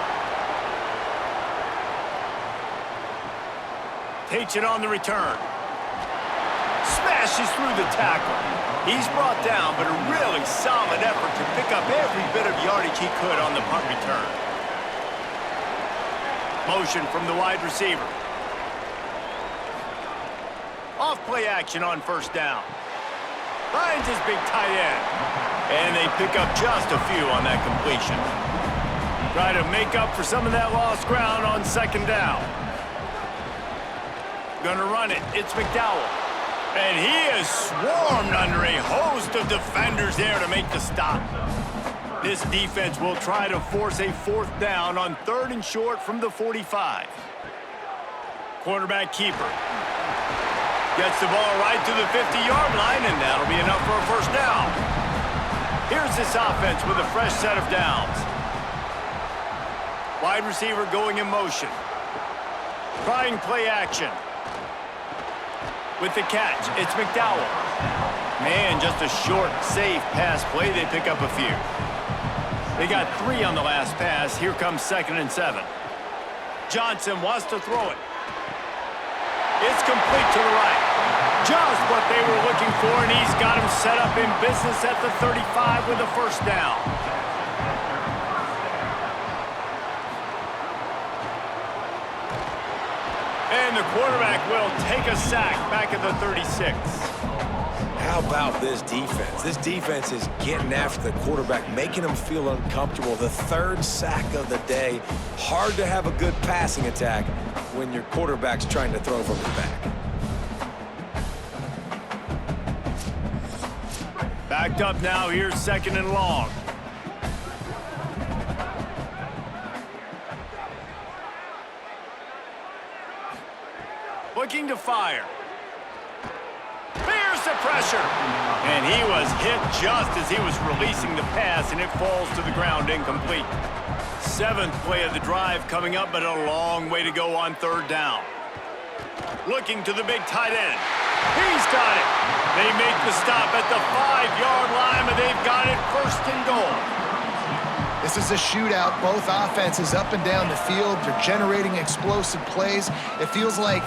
Takes it on the return. Smashes through the tackle. He's brought down, but a really solid effort to pick up every bit of yardage he could on the punt return. Motion from the wide receiver. Off play action on first down. Finds his big tight end. And they pick up just a few on that completion. Try to make up for some of that lost ground on second down. Gonna run it. It's McDowell. And he is swarmed under a host of defenders there to make the stop. This defense will try to force a 4th down on 3rd and short from the 45. Quarterback keeper. Gets the ball right to the 50-yard line, and that'll be enough for a first down. Here's this offense with a fresh set of downs. Wide receiver going in motion. Trying play action. With the catch, it's McDowell. Man, just a short, safe pass play. They pick up a few. They got 3 on the last pass. Here comes 2nd and 7. Johnson wants to throw it. It's complete to the right. Just what they were looking for, and he's got him set up in business at the 35 with a first down. And the quarterback will take a sack back at the 36. How about this defense? This defense is getting after the quarterback, making him feel uncomfortable. The 3rd sack of the day. Hard to have a good passing attack when your quarterback's trying to throw from the back. Backed up now, here's 2nd and long. Looking to fire. Bears the pressure. And he was hit just as he was releasing the pass, and it falls to the ground incomplete. 7th play of the drive coming up, but a long way to go on 3rd down. Looking to the big tight end. He's got it. They make the stop at the 5-yard line, but they've got it 1st and goal. This is a shootout. Both offenses up and down the field. They're generating explosive plays. It feels like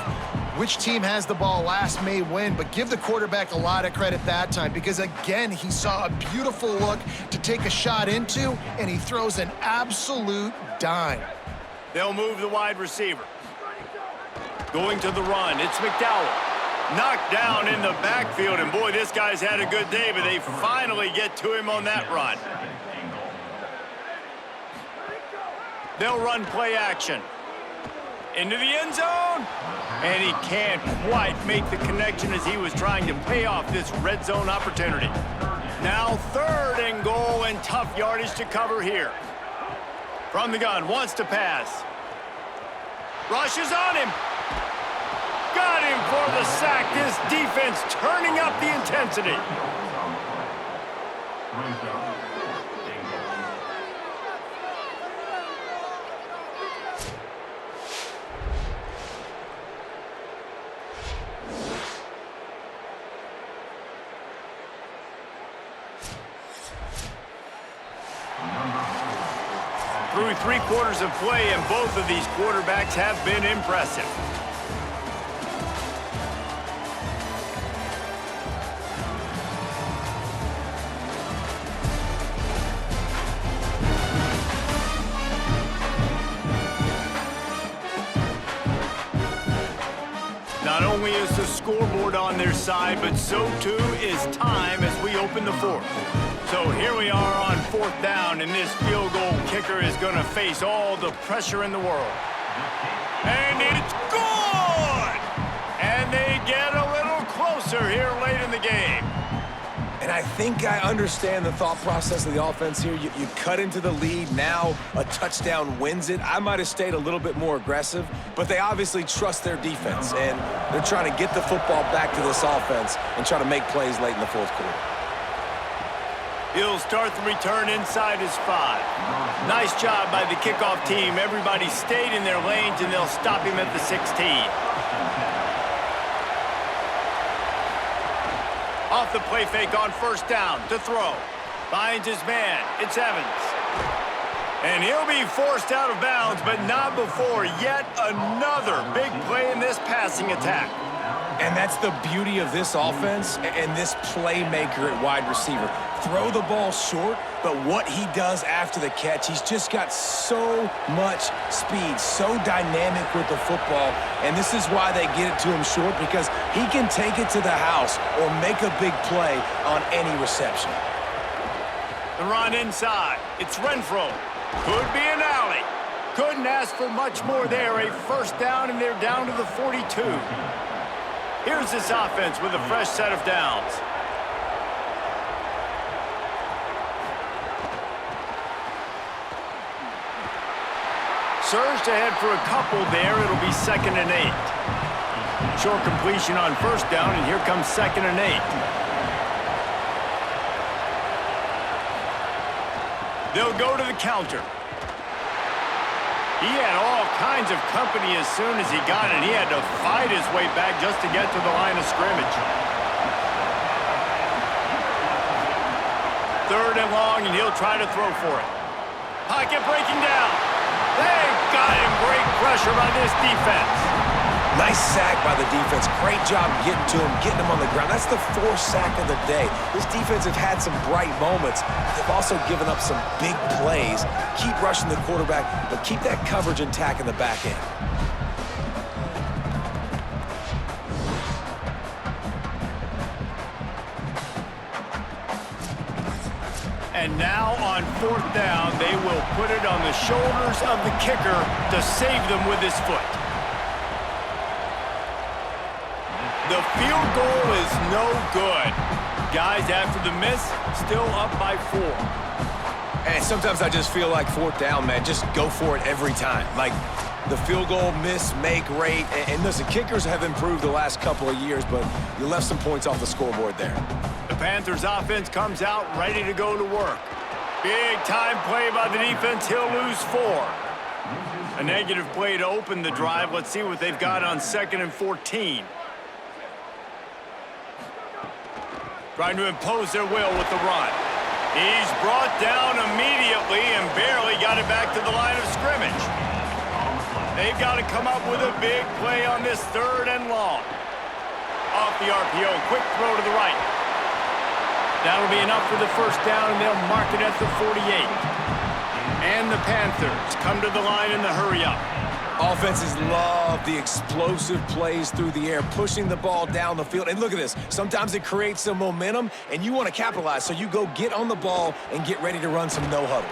which team has the ball last may win, but give the quarterback a lot of credit that time because, again, he saw a beautiful look to take a shot into, and he throws an absolute dime. They'll move the wide receiver. Going to the run, it's McDowell. Knocked down in the backfield, and boy, this guy's had a good day, but they finally get to him on that run. They'll run play action. Into the end zone, and he can't quite make the connection as he was trying to pay off this red zone opportunity. Now 3rd and goal, and tough yardage to cover here. From the gun, wants to pass. Rushes on him. Got him for the sack. This defense turning up the intensity. Through 3 quarters of play, and both of these quarterbacks have been impressive. Not only is the scoreboard on their side, but so too is time as we open the 4th. So here we are on 4th down, and this field goal kicker is going to face all the pressure in the world. And it's good! And they get a little closer here late in the game. And I think I understand the thought process of the offense here. You cut into the lead. Now a touchdown wins it. I might have stayed a little bit more aggressive, but they obviously trust their defense, and they're trying to get the football back to this offense and try to make plays late in the 4th quarter. He'll start the return inside his 5. Nice job by the kickoff team. Everybody stayed in their lanes, and they'll stop him at the 16. Off the play fake on 1st down to throw. Finds his man. It's Evans. And he'll be forced out of bounds, but not before yet another big play in this passing attack. And that's the beauty of this offense and this playmaker at wide receiver. Throw the ball short, but what he does after the catch, he's just got so much speed, so dynamic with the football, and this is why they get it to him short, because he can take it to the house or make a big play on any reception. The run inside. It's Renfro. Could be an alley. Couldn't ask for much more there. A 1st down, and they're down to the 42. Here's this offense with a fresh set of downs. Surged ahead for a couple there. It'll be 2nd and 8. Short completion on 1st down, and here comes 2nd and 8. They'll go to the counter. He had all kinds of company as soon as he got it. He had to fight his way back just to get to the line of scrimmage. 3rd and long, and he'll try to throw for it. Pocket breaking down. They got him. Great pressure by this defense. Nice sack by the defense. Great job getting to him, getting him on the ground. That's the 4th sack of the day. This defense have had some bright moments. They've also given up some big plays. Keep rushing the quarterback, but keep that coverage intact in the back end. And now on 4th down, they will put it on the shoulders of the kicker to save them with his foot. The field goal is no good. Guys, after the miss, still up by 4. And sometimes I just feel like 4th down, man. Just go for it every time. Like the field goal miss, make rate. And listen, kickers have improved the last couple of years, but you left some points off the scoreboard there. The Panthers offense comes out ready to go to work. Big time play by the defense. He'll lose 4. A negative play to open the drive. Let's see what they've got on 2nd and 14. Trying to impose their will with the run. He's brought down immediately and barely got it back to the line of scrimmage. They've got to come up with a big play on this 3rd and long. Off the RPO, quick throw to the right. That'll be enough for the 1st down, and they'll mark it at the 48. And the Panthers come to the line in the hurry-up. Offenses love the explosive plays through the air, pushing the ball down the field. And look at this. Sometimes it creates some momentum, and you want to capitalize, so you go get on the ball and get ready to run some no-huddle.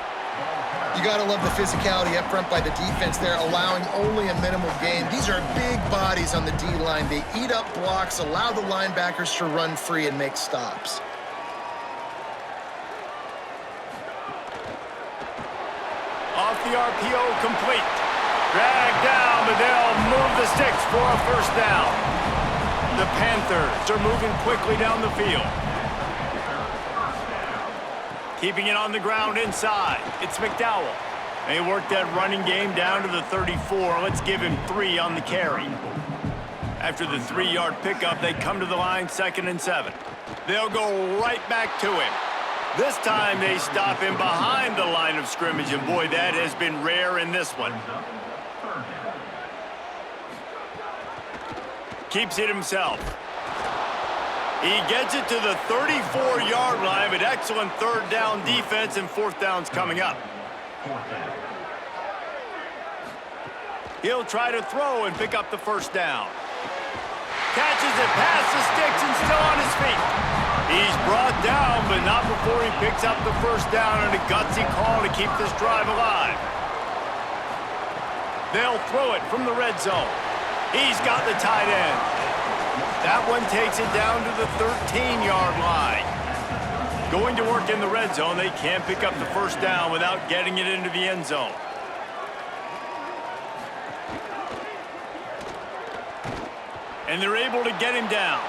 You got to love the physicality up front by the defense there, allowing only a minimal gain. These are big bodies on the D-line. They eat up blocks, allow the linebackers to run free and make stops. Off the RPO, complete. Dragged down, but they'll move the sticks for a 1st down. The Panthers are moving quickly down the field. Keeping it on the ground inside. It's McDowell. They work that running game down to the 34. Let's give him 3 on the carry. After the 3-yard pickup, they come to the line 2nd and 7. They'll go right back to him. This time they stop him behind the line of scrimmage, and boy, that has been rare in this one. Keeps it himself. He gets it to the 34-yard line, but excellent 3rd down defense, and 4th down's coming up. He'll try to throw and pick up the 1st down. Catches it past the sticks and still on his feet. He's brought down, but not before he picks up the 1st down, and a gutsy call to keep this drive alive. They'll throw it from the red zone. He's got the tight end. That one takes it down to the 13-yard line. Going to work in the red zone, they can't pick up the 1st down without getting it into the end zone. And they're able to get him down.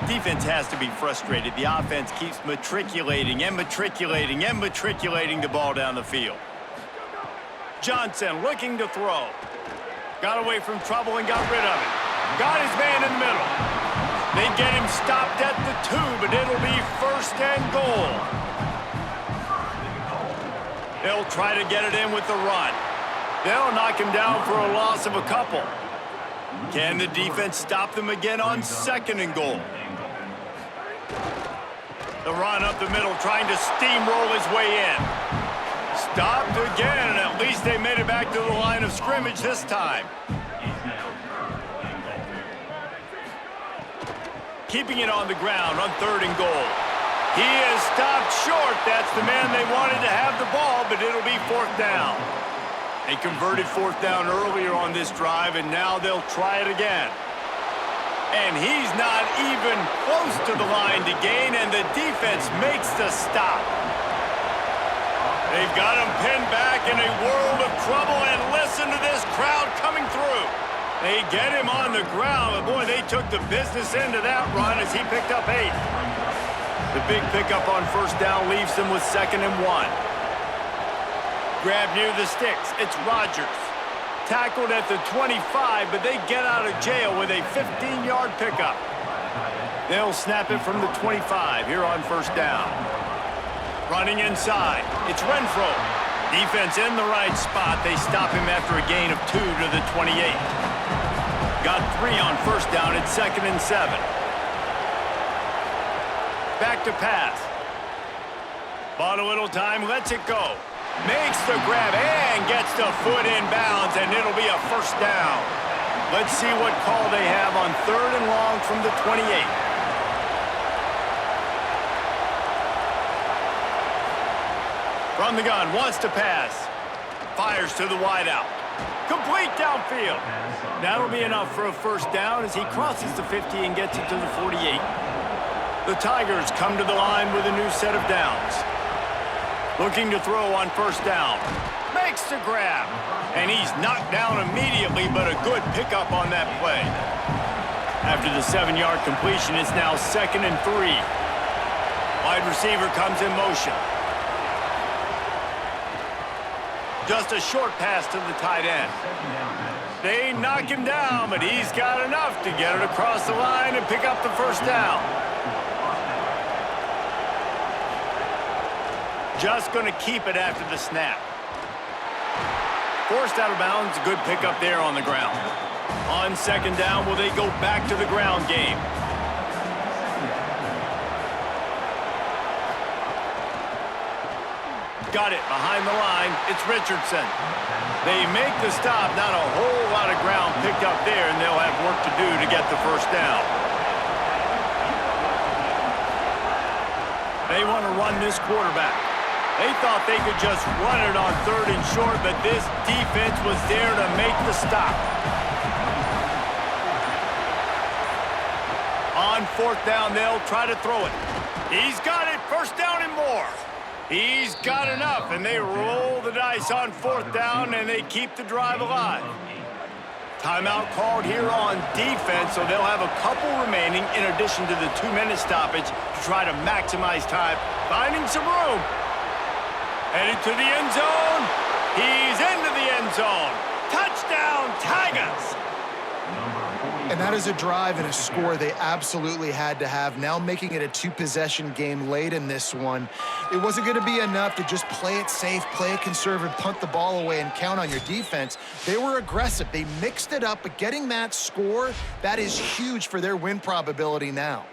Defense has to be frustrated. The offense keeps matriculating and matriculating and matriculating the ball down the field. Johnson looking to throw. Got away from trouble and got rid of it. Got his man in the middle. They get him stopped at the 2, but it'll be 1st and goal. They'll try to get it in with the run. They'll knock him down for a loss of a couple. Can the defense stop them again on 2nd and goal? The run up the middle, trying to steamroll his way in. Stopped again, and at least they made it back to the line of scrimmage this time. Keeping it on the ground on 3rd and goal. He is stopped short. That's the man they wanted to have the ball, but it'll be 4th down. They converted 4th down earlier on this drive, and now they'll try it again. And he's not even close to the line to gain, and the defense makes the stop. They've got him pinned back in a world of trouble, and listen to this crowd coming through. They get him on the ground, but boy, they took the business into that run as he picked up 8. The big pickup on 1st down leaves them with 2nd and 1. Grab near the sticks. It's Rodgers. Tackled at the 25, but they get out of jail with a 15-yard pickup. They'll snap it from the 25 here on 1st down. Running inside. It's Renfro. Defense in the right spot. They stop him after a gain of 2 to the 28. Got 3 on first down at 2nd and 7. Back to pass. Bought a little time, lets it go. Makes the grab and gets the foot in bounds, and it'll be a first down. Let's see what call they have on 3rd and long from the 28. From the gun, wants to pass. Fires to the wideout. Complete downfield. That'll be enough for a first down as he crosses the 50 and gets it to the 48. The Tigers come to the line with a new set of downs. Looking to throw on first down. Makes the grab. And he's knocked down immediately, but a good pickup on that play. After the 7-yard completion, it's now 2nd and 3. Wide receiver comes in motion. Just a short pass to the tight end. They knock him down, but he's got enough to get it across the line and pick up the first down. Just going to keep it after the snap. Forced out of bounds, good pickup there on the ground. On 2nd down, will they go back to the ground game? Got it behind the line. It's Richardson. They make the stop. Not a whole lot of ground picked up there, and they'll have work to do to get the first down. They want to run this quarterback. They thought they could just run it on 3rd and short, but this defense was there to make the stop. On 4th down, they'll try to throw it. He's got it. First down and more. He's got enough, and they roll the dice on 4th down, and they keep the drive alive. Timeout called here on defense, so they'll have a couple remaining in addition to the 2-minute stoppage to try to maximize time, finding some room. Headed to the end zone. He's into the end zone. Touchdown, Tigers! And that is a drive and a score they absolutely had to have. Now making it a 2-possession game late in this one. It wasn't going to be enough to just play it safe, play it conservative, punt the ball away, and count on your defense. They were aggressive. They mixed it up, but getting that score, that is huge for their win probability now.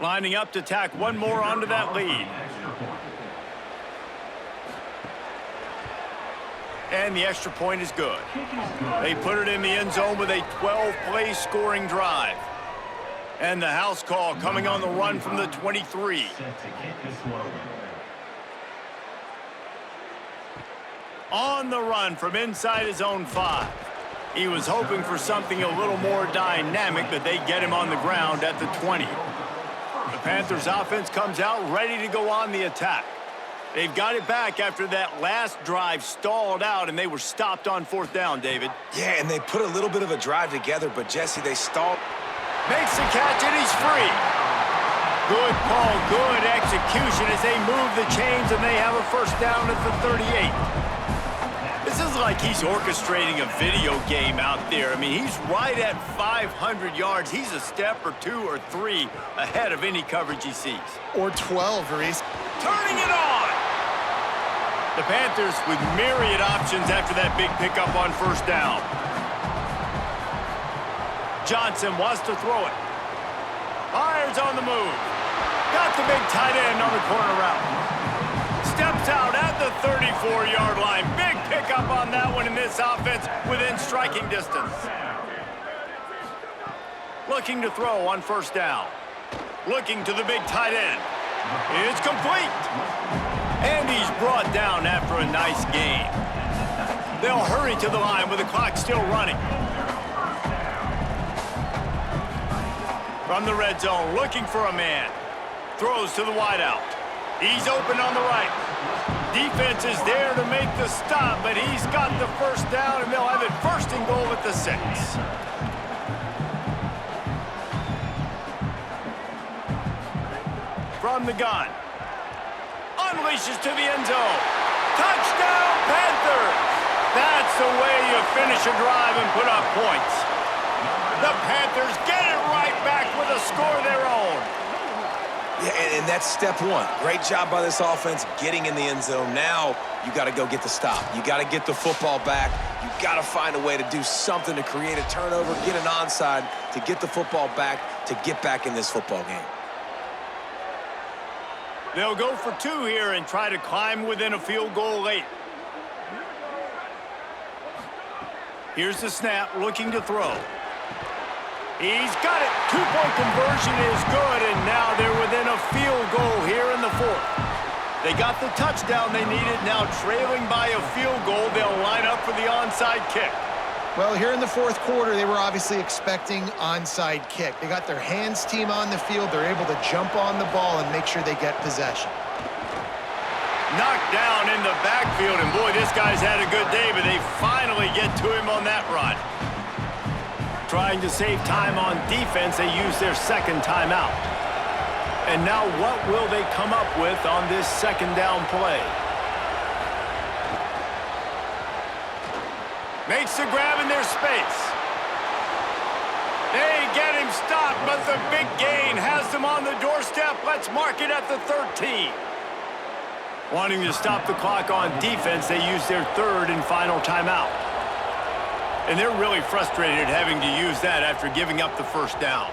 Lining up to tack one more onto that lead. And the extra point is good. They put it in the end zone with a 12-play scoring drive. And the house call coming on the run from the 23. On the run from inside his own 5. He was hoping for something a little more dynamic, but they get him on the ground at the 20. The Panthers offense comes out ready to go on the attack. They've got it back after that last drive stalled out, and they were stopped on 4th down, David. Yeah, and they put a little bit of a drive together, but Jesse, they stalled. Makes the catch, and he's free. Good call, good execution as they move the chains, and they have a first down at the 38. This is like he's orchestrating a video game out there. I mean, he's right at 500 yards. He's a step or 2 or 3 ahead of any coverage he sees. Or 12, Reese. Turning it on! The Panthers with myriad options after that big pickup on first down. Johnson wants to throw it. Fires on the move. Got the big tight end on the corner route. Steps out at the 34-yard line. Big pickup on that one in this offense within striking distance. Looking to throw on first down. Looking to the big tight end. It's complete. And he's brought down after a nice gain. They'll hurry to the line with the clock still running. From the red zone, looking for a man. Throws to the wideout. He's open on the right. Defense is there to make the stop, but he's got the first down, and they'll have it 1st and goal at the 6. From the gun. Unleashes to the end zone. Touchdown, Panthers! That's the way you finish a drive and put up points. The Panthers get it right back with a score of their own. Yeah, and that's step one. Great job by this offense getting in the end zone. Now you got to go get the stop. You got to get the football back. You got to find a way to do something to create a turnover, get an onside, to get the football back, to get back in this football game. They'll go for 2 here and try to climb within a field goal late. Here's the snap, looking to throw. He's got it. 2-point conversion is good, and now they're within a field goal here in the 4th. They got the touchdown they needed. Now trailing by a field goal, they'll line up for the onside kick. Well, here in the 4th quarter, they were obviously expecting onside kick. They got their hands team on the field. They're able to jump on the ball and make sure they get possession. Knocked down in the backfield, and boy, this guy's had a good day, but they finally get to him on that run. Trying to save time on defense, they use their 2nd timeout. And now what will they come up with on this 2nd down play? Makes the grab in their space. They get him stopped, but the big gain has them on the doorstep. Let's mark it at the 13. Wanting to stop the clock on defense, they use their 3rd and final timeout. And they're really frustrated having to use that after giving up the 1st down.